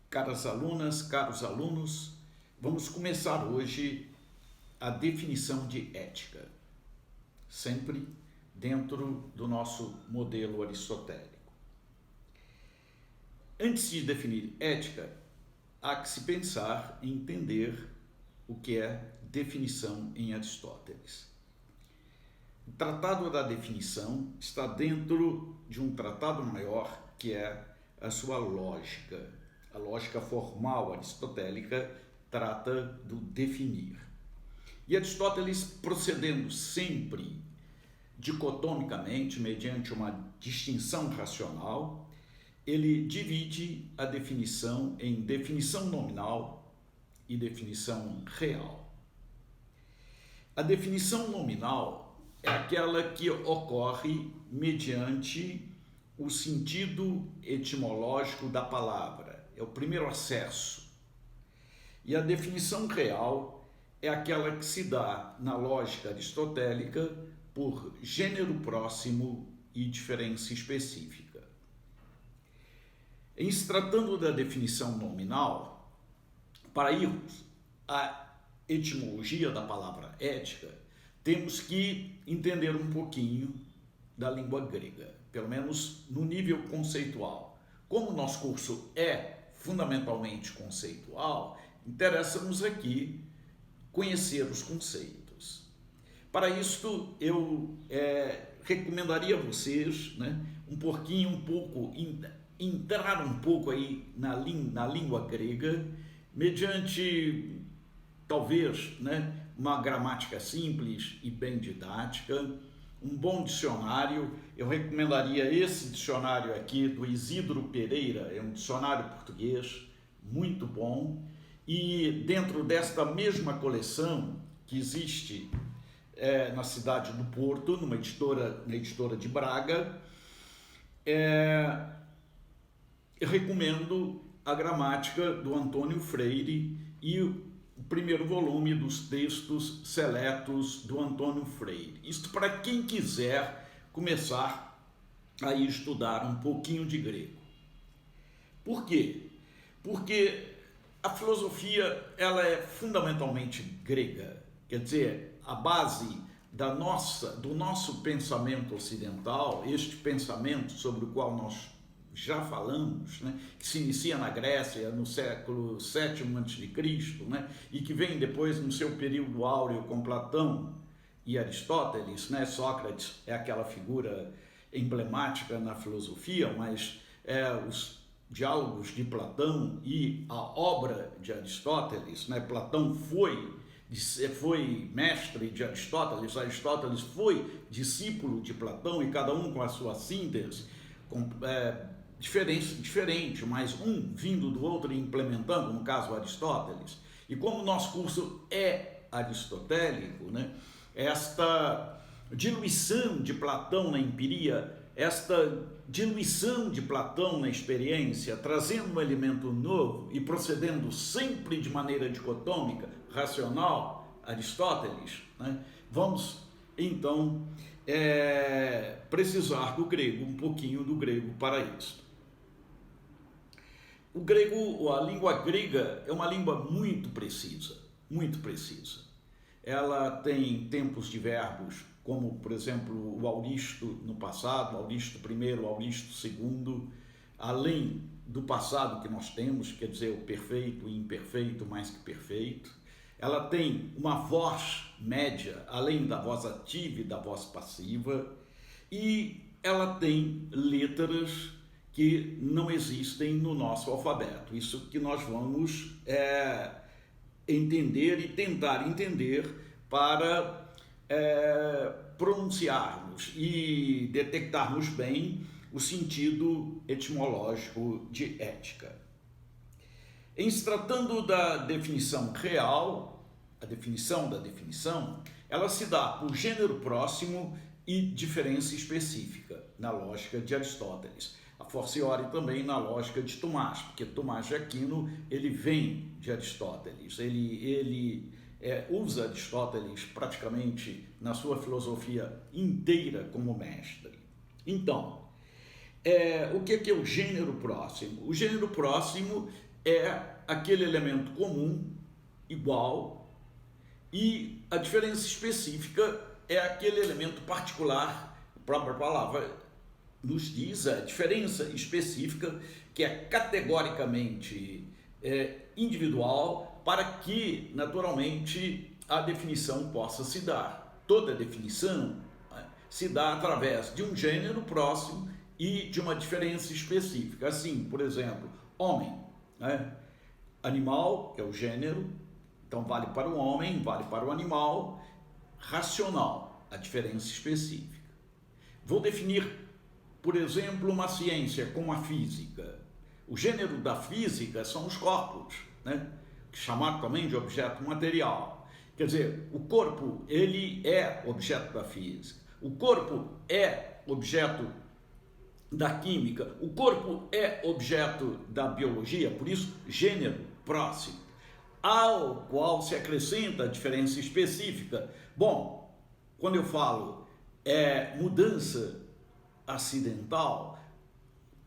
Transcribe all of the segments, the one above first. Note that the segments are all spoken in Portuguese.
Caras alunas, caros alunos, vamos começar hoje a definição de ética, sempre dentro do nosso modelo aristotélico. Antes de definir ética, há que se pensar em entender o que é definição em Aristóteles. O Tratado da Definição está dentro de um tratado maior que é a sua lógica. A lógica formal aristotélica trata do definir. E Aristóteles, procedendo sempre dicotomicamente, mediante uma distinção racional, ele divide a definição em definição nominal e definição real. A definição nominal é aquela que ocorre mediante o sentido etimológico da palavra, é o primeiro acesso. E a definição real é aquela que se dá na lógica aristotélica por gênero próximo e diferença específica. Em se tratando da definição nominal, para irmos à etimologia da palavra ética, temos que entender um pouquinho da língua grega, pelo menos no nível conceitual. Como o nosso curso é fundamentalmente conceitual, interessa-nos aqui conhecer os conceitos. Para isto, eu recomendaria a vocês, entrar um pouco aí na língua grega, mediante, talvez, uma gramática simples e bem didática, um bom dicionário. Eu recomendaria esse dicionário aqui do Isidro Pereira, é um dicionário português muito bom, e dentro desta mesma coleção que existe na cidade do Porto, na editora de Braga, eu recomendo a gramática do Antônio Freire e o primeiro volume dos textos seletos do Antônio Freire. Isto para quem quiser começar a estudar um pouquinho de grego. Por quê? Porque a filosofia ela é fundamentalmente grega, quer dizer, a base do nosso pensamento ocidental, este pensamento sobre o qual nós já falamos, que se inicia na Grécia no século VII a.C., e que vem depois no seu período áureo com Platão e Aristóteles. Sócrates é aquela figura emblemática na filosofia, mas os diálogos de Platão e a obra de Aristóteles, Platão foi mestre de Aristóteles, Aristóteles foi discípulo de Platão, e cada um com a sua síntese, diferente, mas um vindo do outro e implementando, no caso Aristóteles. E como o nosso curso é aristotélico, esta diluição de Platão na empiria, esta diluição de Platão na experiência, trazendo um elemento novo e procedendo sempre de maneira dicotômica, racional, Aristóteles, vamos então precisar do grego, um pouquinho do grego para isso. O grego, a língua grega é uma língua muito precisa, muito precisa. Ela tem tempos de verbos, como, por exemplo, o auristo no passado, o auristo primeiro, o auristo segundo, além do passado que nós temos, quer dizer, o perfeito e imperfeito mais que perfeito. Ela tem uma voz média, além da voz ativa e da voz passiva, e ela tem letras que não existem no nosso alfabeto. Isso que nós vamos entender e tentar entender para pronunciarmos e detectarmos bem o sentido etimológico de ética. Em se tratando da definição real, a definição da definição, ela se dá por gênero próximo e diferença específica, na lógica de Aristóteles. A forciori também na lógica de Tomás, porque Tomás de Aquino ele vem de Aristóteles, ele usa Aristóteles praticamente na sua filosofia inteira como mestre. Então, o que é o gênero próximo? O gênero próximo é aquele elemento comum, igual, e a diferença específica é aquele elemento particular. A própria palavra nos diz a diferença específica, que é categoricamente individual, para que, naturalmente, a definição possa se dar. Toda definição se dá através de um gênero próximo e de uma diferença específica. Assim, por exemplo, homem, né? Animal, que é o gênero, então vale para o homem, vale para o animal. Racional, a diferença específica. Vou definir, por exemplo, uma ciência como a física. O gênero da física são os corpos, né? Chamado também de objeto material. Quer dizer, o corpo, ele é objeto da física. O corpo é objeto da química. O corpo é objeto da biologia, por isso, gênero próximo, ao qual se acrescenta a diferença específica. Bom, quando eu falo mudança acidental,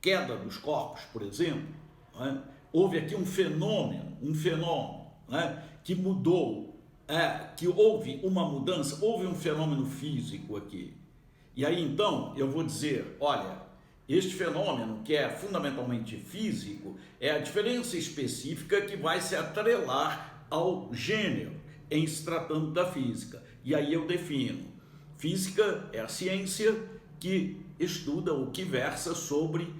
queda dos corpos, por exemplo, né? Houve aqui um fenômeno, né? Que mudou, que houve uma mudança, houve um fenômeno físico aqui. E aí então eu vou dizer, olha, este fenômeno, que é fundamentalmente físico, é a diferença específica que vai se atrelar ao gênero, em se tratando da física. E aí eu defino, física é a ciência que estuda ou que versa sobre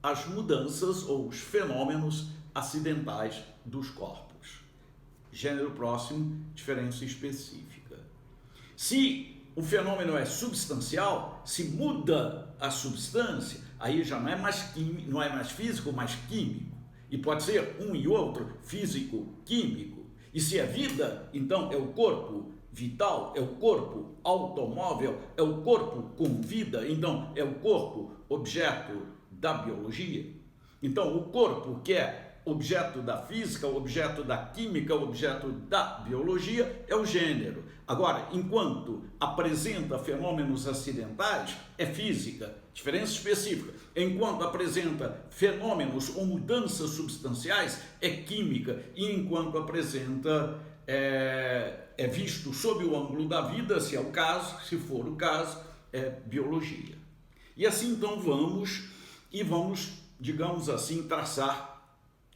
as mudanças ou os fenômenos acidentais dos corpos. Gênero próximo, diferença específica. Se o fenômeno é substancial, se muda a substância, aí já não é mais físico, mas químico. E pode ser um e outro, físico-químico. E se é vida, então é o corpo vital, é o corpo automóvel, é o corpo com vida, então é o corpo objeto da biologia. Então o corpo, que é objeto da física, objeto da química, objeto da biologia, é o gênero. Agora, enquanto apresenta fenômenos acidentais, é física, diferença específica. Enquanto apresenta fenômenos ou mudanças substanciais, é química. E enquanto apresenta, é visto sob o ângulo da vida, se é o caso, se for o caso, é biologia. E assim então vamos, digamos assim, traçar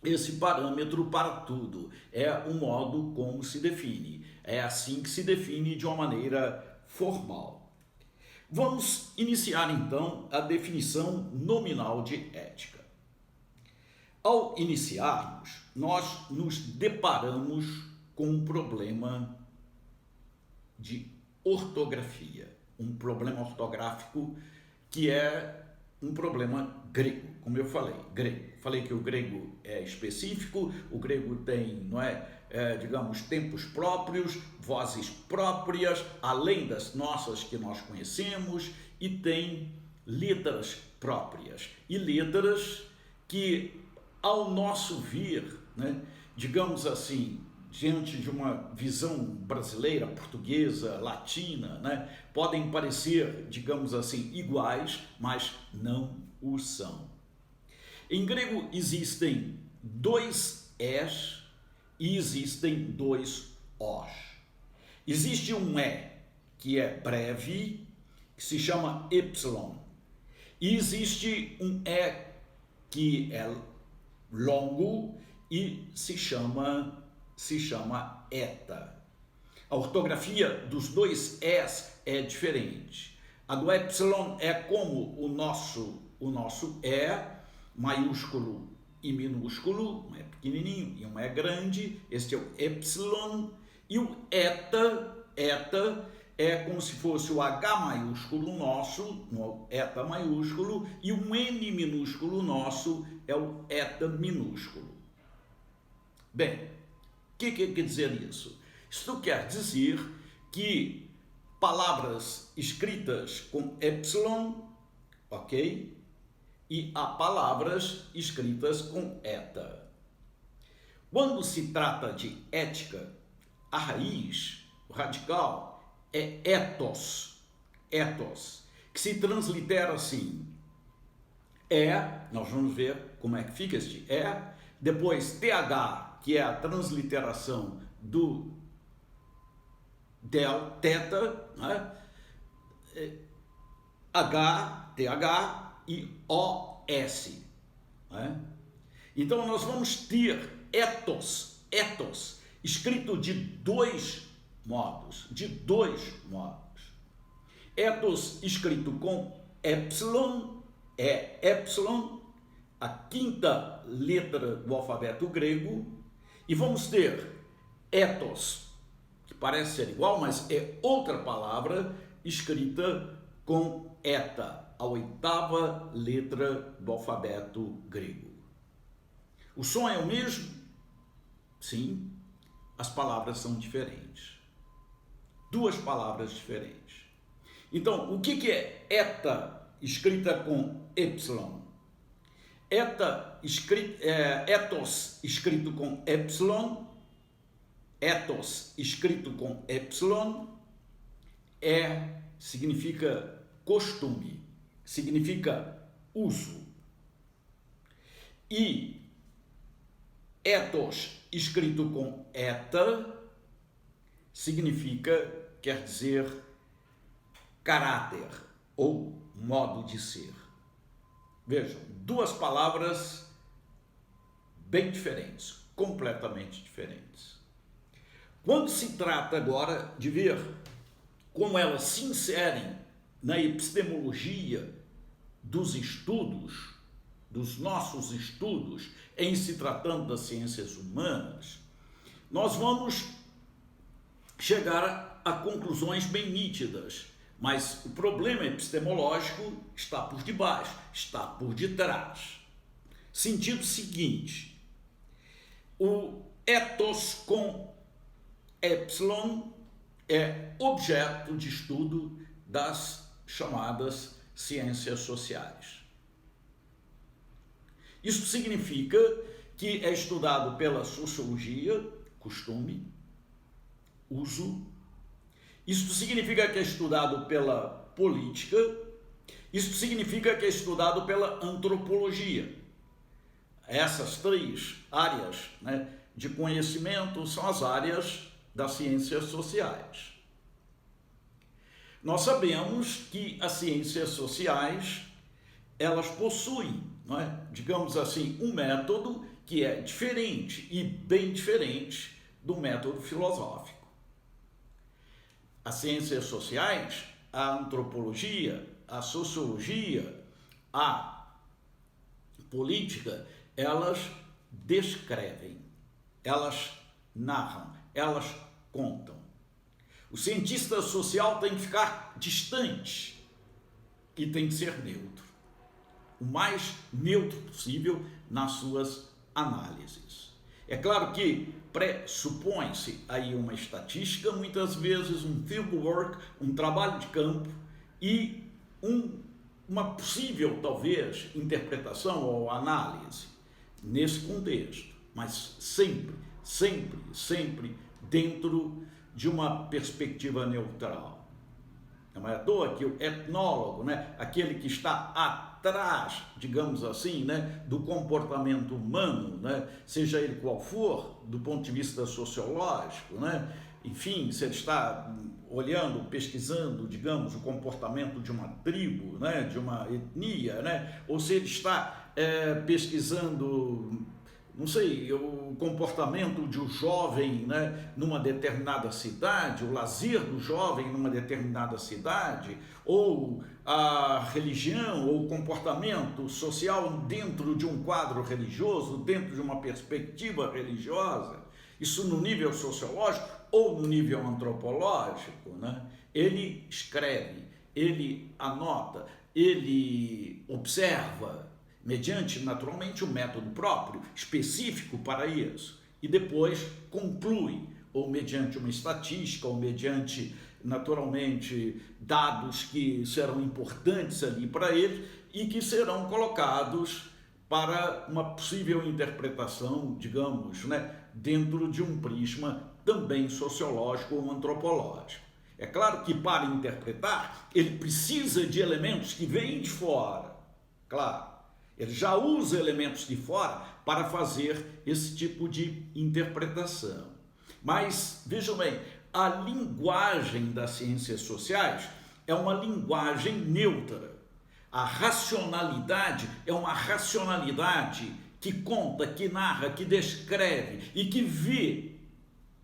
esse parâmetro para tudo. É o modo como se define. É assim que se define de uma maneira formal. Vamos iniciar então a definição nominal de ética. Ao iniciarmos, nós nos deparamos com um problema de ortografia, um problema ortográfico que é um problema grego, como eu falei, grego. Falei que o grego é específico, o grego tem, digamos, tempos próprios, vozes próprias, além das nossas que nós conhecemos, e tem letras próprias. E letras que, ao nosso ver, digamos assim, diante de uma visão brasileira, portuguesa, latina, podem parecer, digamos assim, iguais, mas não o são. Em grego existem dois es e existem dois os. Existe um e, que é breve, que se chama y. E existe um e, que é longo e se chama eta. A ortografia dos dois es é diferente. A do epsilon é como o nosso e, maiúsculo e minúsculo, um é pequenininho e um é grande, este é o epsilon, e o eta é como se fosse o H maiúsculo nosso, no eta maiúsculo, e o N minúsculo nosso é o eta minúsculo. Bem, o que quer dizer isso? Isto quer dizer que palavras escritas com epsilon, ok? E há palavras escritas com eta. Quando se trata de ética, a raiz, o radical, é ethos, que se translitera assim: nós vamos ver como é que fica este depois TH, que é a transliteração do θ, né? H, TH e OS. Né? Então nós vamos ter ethos, escrito de dois modos, Ethos escrito com epsilon, epsilon, a quinta letra do alfabeto grego, e vamos ter ethos, que parece ser igual, mas é outra palavra, escrita com eta, a oitava letra do alfabeto grego. O som é o mesmo? Sim, as palavras são diferentes. Duas palavras diferentes. Então, o que é eta escrita com y? Ethos escrito com epsilon, significa costume, significa uso. E ethos escrito com eta quer dizer caráter ou modo de ser. Vejam, duas palavras bem diferentes, completamente diferentes. Quando se trata agora de ver como elas se inserem na epistemologia dos estudos, dos nossos estudos, em se tratando das ciências humanas, nós vamos chegar a conclusões bem nítidas, mas o problema epistemológico está por debaixo, está por detrás. Sentido seguinte: o ethos com epsilon é objeto de estudo das chamadas ciências sociais. Isso significa que é estudado pela sociologia, costume, uso. Isso significa que é estudado pela política. Isso significa que é estudado pela antropologia. Essas três áreas, né, de conhecimento são as áreas das ciências sociais. Nós sabemos que as ciências sociais, elas possuem, não é, digamos assim, um método que é diferente e bem diferente do método filosófico. As ciências sociais, a antropologia, a sociologia, a política, elas descrevem, elas narram, elas contam. O cientista social tem que ficar distante e tem que ser neutro, o mais neutro possível nas suas análises. É claro que pressupõe-se aí uma estatística, muitas vezes um fieldwork, um trabalho de campo e uma possível, talvez, interpretação ou análise nesse contexto, mas sempre dentro de uma perspectiva neutral. Não é à toa que o etnólogo, né, aquele que está atrás, digamos assim, né, do comportamento humano, né, seja ele qual for, do ponto de vista sociológico, né, enfim, se ele está olhando, pesquisando, digamos, o comportamento de uma tribo, né, de uma etnia, né, ou se ele está pesquisando, não sei, o comportamento de um jovem, né, numa determinada cidade, o lazer do jovem numa determinada cidade, ou a religião, ou o comportamento social dentro de um quadro religioso, dentro de uma perspectiva religiosa, isso no nível sociológico ou no nível antropológico, né, ele escreve, ele anota, ele observa, mediante, naturalmente, um método próprio, específico para isso, e depois conclui, ou mediante uma estatística, ou mediante, naturalmente, dados que serão importantes ali para ele e que serão colocados para uma possível interpretação, digamos, né, dentro de um prisma também sociológico ou antropológico. É claro que, para interpretar, ele precisa de elementos que vêm de fora, claro. Ele já usa elementos de fora para fazer esse tipo de interpretação. Mas, vejam bem, a linguagem das ciências sociais é uma linguagem neutra. A racionalidade é uma racionalidade que conta, que narra, que descreve e que vê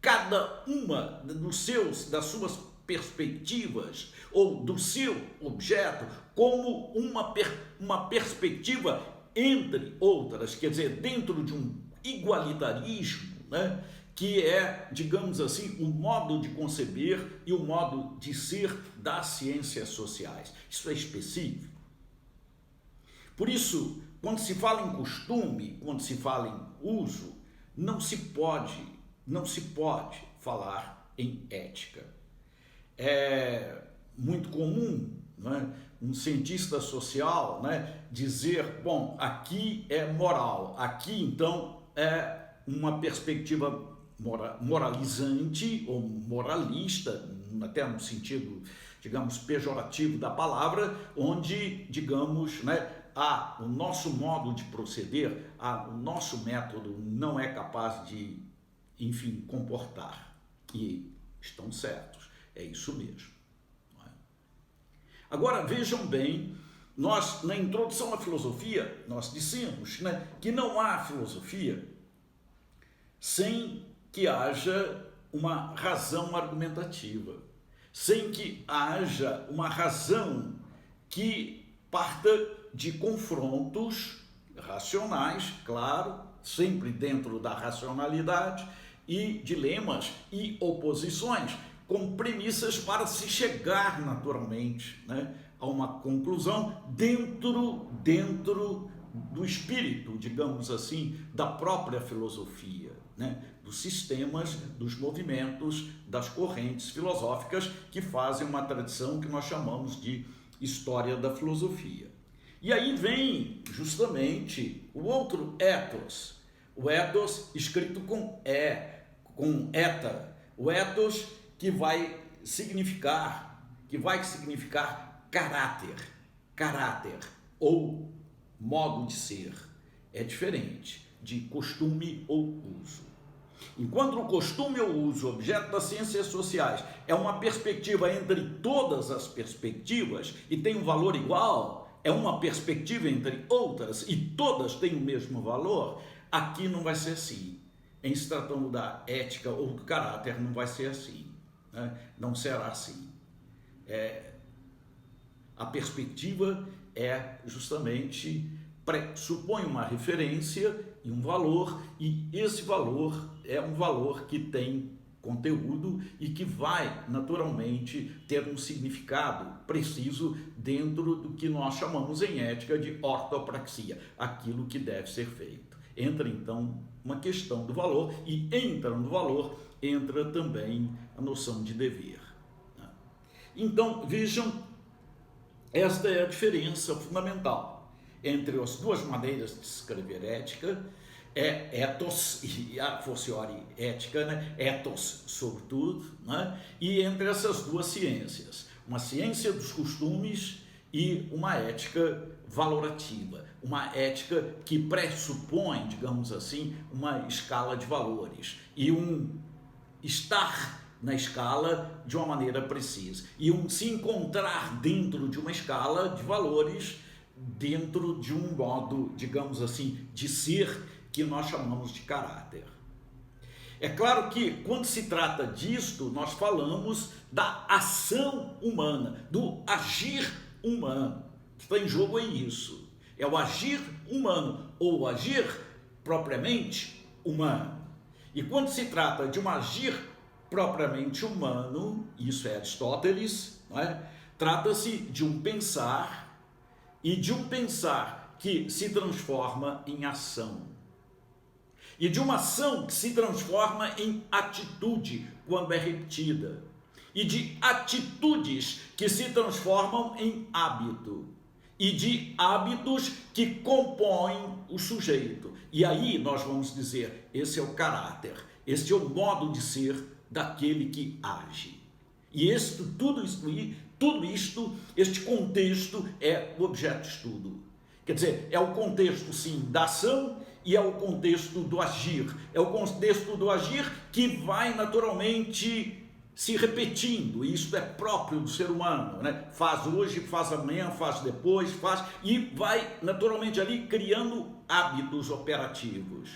cada uma das suas perspectivas ou do seu objeto como uma perspectiva entre outras, quer dizer, dentro de um igualitarismo, né, que é, digamos assim, o modo de conceber e o modo de ser das ciências sociais. Isso é específico. Por isso, quando se fala em costume, quando se fala em uso, não se pode falar em ética. É muito comum, né, um cientista social, né, dizer, bom, aqui é moral, aqui então é uma perspectiva moralizante ou moralista, até no sentido, digamos, pejorativo da palavra, onde, digamos, né, o nosso modo de proceder, o nosso método não é capaz de, enfim, comportar. E estão certos, é isso mesmo. Não é? Agora, vejam bem, nós, na introdução à filosofia, nós dissemos, né, que não há filosofia sem que haja uma razão argumentativa, sem que haja uma razão que parta de confrontos racionais, claro, sempre dentro da racionalidade, e dilemas e oposições, com premissas para se chegar naturalmente, né, a uma conclusão dentro do espírito, digamos assim, da própria filosofia, né, dos sistemas, dos movimentos, das correntes filosóficas que fazem uma tradição que nós chamamos de história da filosofia. E aí vem justamente o outro ethos, o ethos escrito com eta, o ethos que vai significar caráter ou modo de ser. É diferente de costume ou uso. Enquanto o costume ou uso, objeto das ciências sociais, é uma perspectiva entre todas as perspectivas e tem um valor igual, é uma perspectiva entre outras e todas têm o mesmo valor, aqui não vai ser assim. Em se tratando da ética ou do caráter, não vai ser assim, né? Não será assim. A perspectiva é justamente, pressupõe uma referência e um valor, e esse valor é um valor que tem conteúdo e que vai naturalmente ter um significado preciso dentro do que nós chamamos em ética de ortopraxia, aquilo que deve ser feito. Entra então uma questão do valor, e entra no valor, entra também a noção de dever. Então, vejam, esta é a diferença fundamental entre as duas maneiras de escrever ética, ethos e a fortiori ética, né? Ethos sobretudo, né? E entre essas duas ciências, uma ciência dos costumes e uma ética valorativa, uma ética que pressupõe, digamos assim, uma escala de valores e um estar na escala de uma maneira precisa e um se encontrar dentro de uma escala de valores, dentro de um modo, digamos assim, de ser que nós chamamos de caráter. É claro que quando se trata disto, nós falamos da ação humana, do agir humano. O que está em jogo é isso, é o agir humano ou o agir propriamente humano. E quando se trata de um agir propriamente humano, isso é Aristóteles, não é? Trata-se de um pensar, e de um pensar que se transforma em ação. E de uma ação que se transforma em atitude quando é repetida. E de atitudes que se transformam em hábito. E de hábitos que compõem o sujeito. E aí nós vamos dizer, esse é o caráter, esse é o modo de ser daquele que age. E tudo isto, este contexto é o objeto de estudo. Quer dizer, é o contexto, sim, da ação e é o contexto do agir. É o contexto do agir que vai naturalmente se repetindo, e isso é próprio do ser humano, né? Faz hoje, faz amanhã, faz depois, faz, e vai naturalmente ali criando hábitos operativos,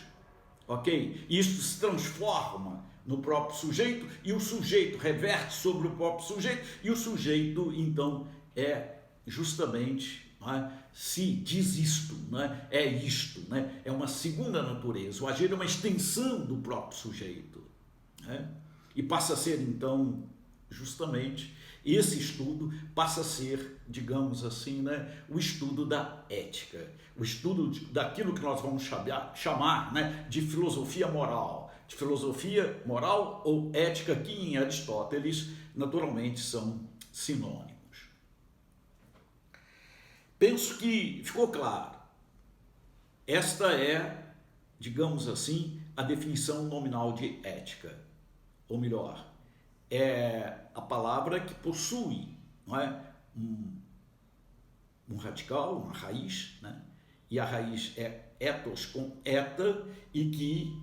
ok? Isso se transforma no próprio sujeito, e o sujeito reverte sobre o próprio sujeito, e o sujeito, então, é justamente, né, se diz isto, né, é isto, né, é uma segunda natureza. O agir é uma extensão do próprio sujeito, né? E passa a ser, então, justamente, esse estudo passa a ser, digamos assim, né, o estudo da ética, o estudo daquilo que nós vamos chamar, né, de filosofia moral ou ética, que em Aristóteles, naturalmente, são sinônimos. Penso que ficou claro. Esta é, digamos assim, a definição nominal de ética. Ou melhor, é a palavra que possui, não é, um radical, uma raiz, né? E a raiz é ethos com eta, e que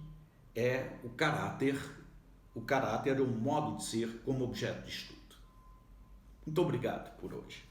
é o caráter, o modo de ser como objeto de estudo. Muito obrigado por hoje.